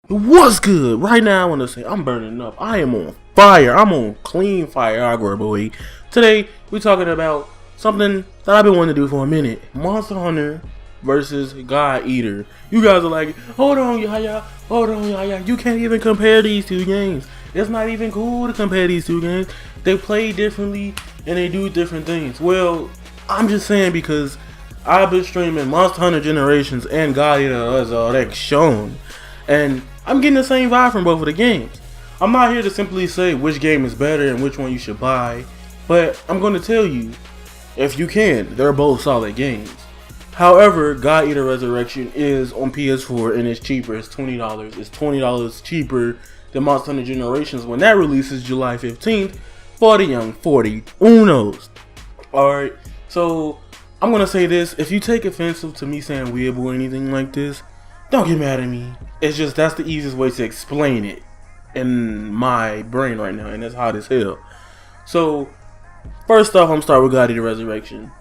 What's good? Right now, I want to say I'm burning up. I am on fire. I'm on clean fire, boy. Today, we're talking about something that I've been wanting to do for a minute. Monster Hunter versus God Eater. You guys are like, hold on, Yaya. Hold on, Yaya. You can't even compare these two games. It's not even cool to compare these two games. They play differently and they do different things. Well, I'm just saying because I've been streaming Monster Hunter Generations and God Eater as that's shown. And I'm getting the same vibe from both of the games. I'm not here to simply say which game is better and which one you should buy, but I'm going to tell you, if you can, they're both solid games. However, God Eater Resurrection is on PS4 and it's cheaper. It's $20. It's $20 cheaper than Monster Hunter Generations when that releases July 15th for the young 40 Unos. Alright, so I'm going to say this. If you take offensive to me saying weeaboo or anything like this, don't get mad at me. It's just that's the easiest way to explain it in my brain right now, and it's hot as hell. So, first off, I'm starting with God Eater Resurrection.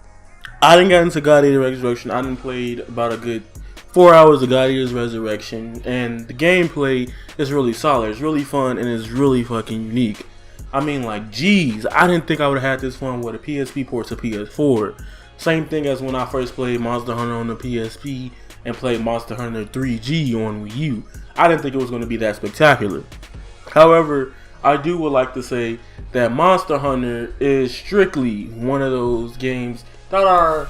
I didn't get into God Eater Resurrection. I done played about a good 4 hours of God Eater's Resurrection, and the gameplay is really solid. It's really fun, and it's really fucking unique. I mean, like, geez, I didn't think I would have had this fun with a PSP port to PS4. Same thing as when I first played Monster Hunter on the PSP and played Monster Hunter 3G on Wii U. I didn't think it was going to be that spectacular. However, I would like to say that Monster Hunter is strictly one of those games that are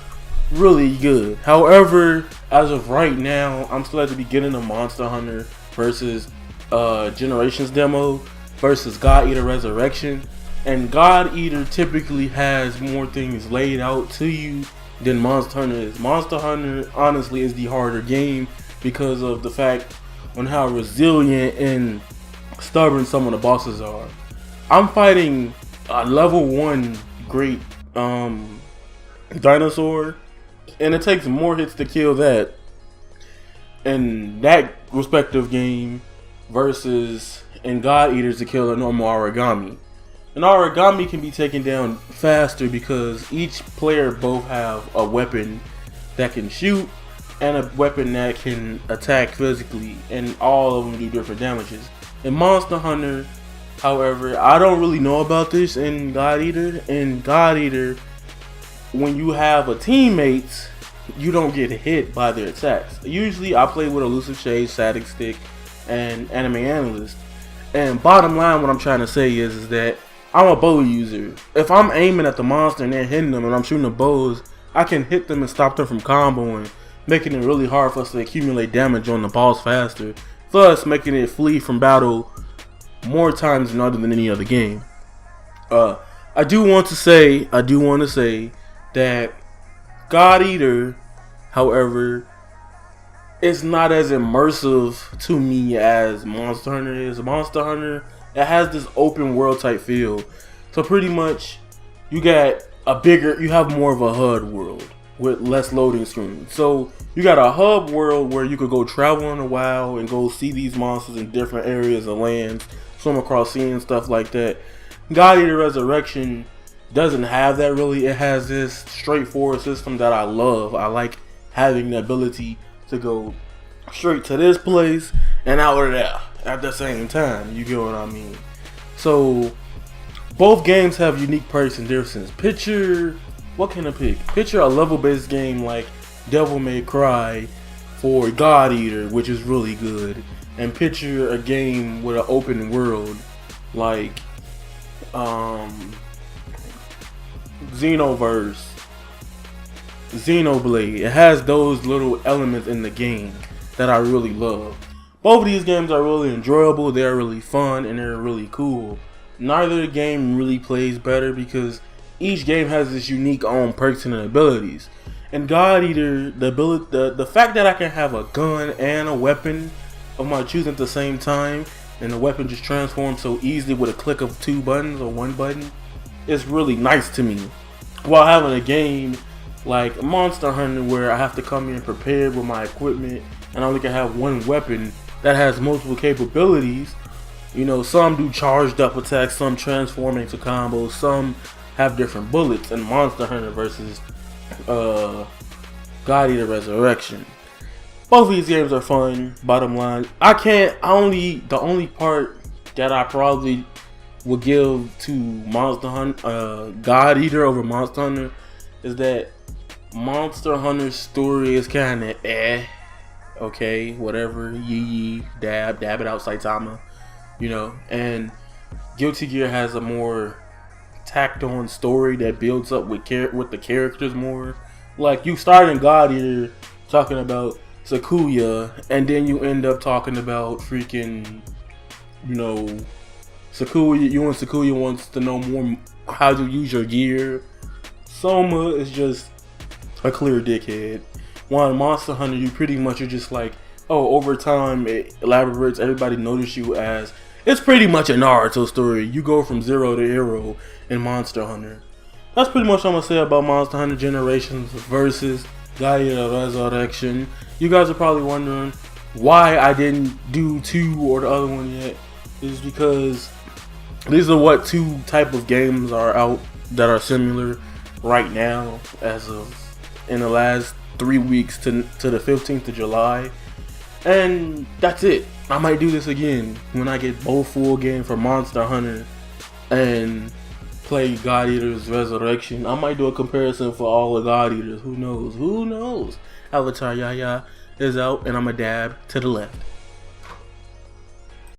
really good. However, as of right now, I'm still at the beginning of Monster Hunter versus Generations demo versus God Eater Resurrection. And God Eater typically has more things laid out to you than Monster Hunter is. Monster Hunter honestly is the harder game because of the fact on how resilient and stubborn some of the bosses are. I'm fighting a level 1 great dinosaur, and it takes more hits to kill that in that respective game versus in God Eaters to kill a normal origami. An origami can be taken down faster because each player both have a weapon that can shoot and a weapon that can attack physically, and all of them do different damages. In Monster Hunter, however, I don't really know about this in God Eater. In God Eater, when you have a teammate, you don't get hit by their attacks. Usually I play with Elusive Shade, Static Stick, and Anime Analyst. And bottom line, what I'm trying to say is that I'm a bow user. If I'm aiming at the monster and they're hitting them and I'm shooting the bows, I can hit them and stop them from comboing, making it really hard for us to accumulate damage on the boss faster, thus making it flee from battle more times than other than any other game. I do want to say that God Eater, however, is not as immersive to me as Monster Hunter is. Monster Hunter, it has this open world type feel. So pretty much you have more of a HUD world with less loading screens. So you got a hub world where you could go travel in a while and go see these monsters in different areas of lands, swim across sea and stuff like that. God Eater Resurrection doesn't have that really. It has this straightforward system that I love. I like having the ability to go straight to this place and out of there at the same time. You get what I mean? So both games have unique perks and differences. What can I pick? Picture a level-based game like Devil May Cry for God Eater, which is really good, and picture a game with an open world like Xenoverse, Xenoblade. It has those little elements in the game that I really love. Both of these games are really enjoyable, they're really fun, and they're really cool. Neither game really plays better because each game has its unique own perks and abilities. And God Eater, the fact that I can have a gun and a weapon of my choosing at the same time, and the weapon just transforms so easily with a click of 2 buttons or 1 button, is really nice to me. While having a game like Monster Hunter where I have to come in prepared with my equipment and I only can have one weapon that has multiple capabilities. You know, some do charged up attacks, some transform into combos, some have different bullets in Monster Hunter versus God Eater Resurrection. Both of these games are fun. Bottom line, the only part that I probably would give to Monster Hunter, God Eater over Monster Hunter, is that Monster Hunter's story is kind of okay, whatever, yee dab it out Saitama, and Guilty Gear has a more tacked on story that builds up with the characters more. Like, you start in God Eater talking about Sakuya, and then you end up talking about freaking, Sakuya. You and Sakuya wants to know more how to use your gear. Soma is just a clear dickhead. While in Monster Hunter, you pretty much are just like, oh, over time it elaborates. Everybody notice you as, it's pretty much a Naruto story. You go from zero to hero in Monster Hunter. That's pretty much what I'm gonna say about Monster Hunter Generations versus Gaia Resurrection. You guys are probably wondering why I didn't do 2 or the other one yet. Is because these are what 2 type of games are out that are similar right now, as of in the last 3 weeks to the 15th of July. And that's it. I might do this again when I get both full games for Monster Hunter and play God Eater's Resurrection. I might do a comparison for all the God Eaters. Who knows? Avatar Yaya is out, and I'm a dab to the left.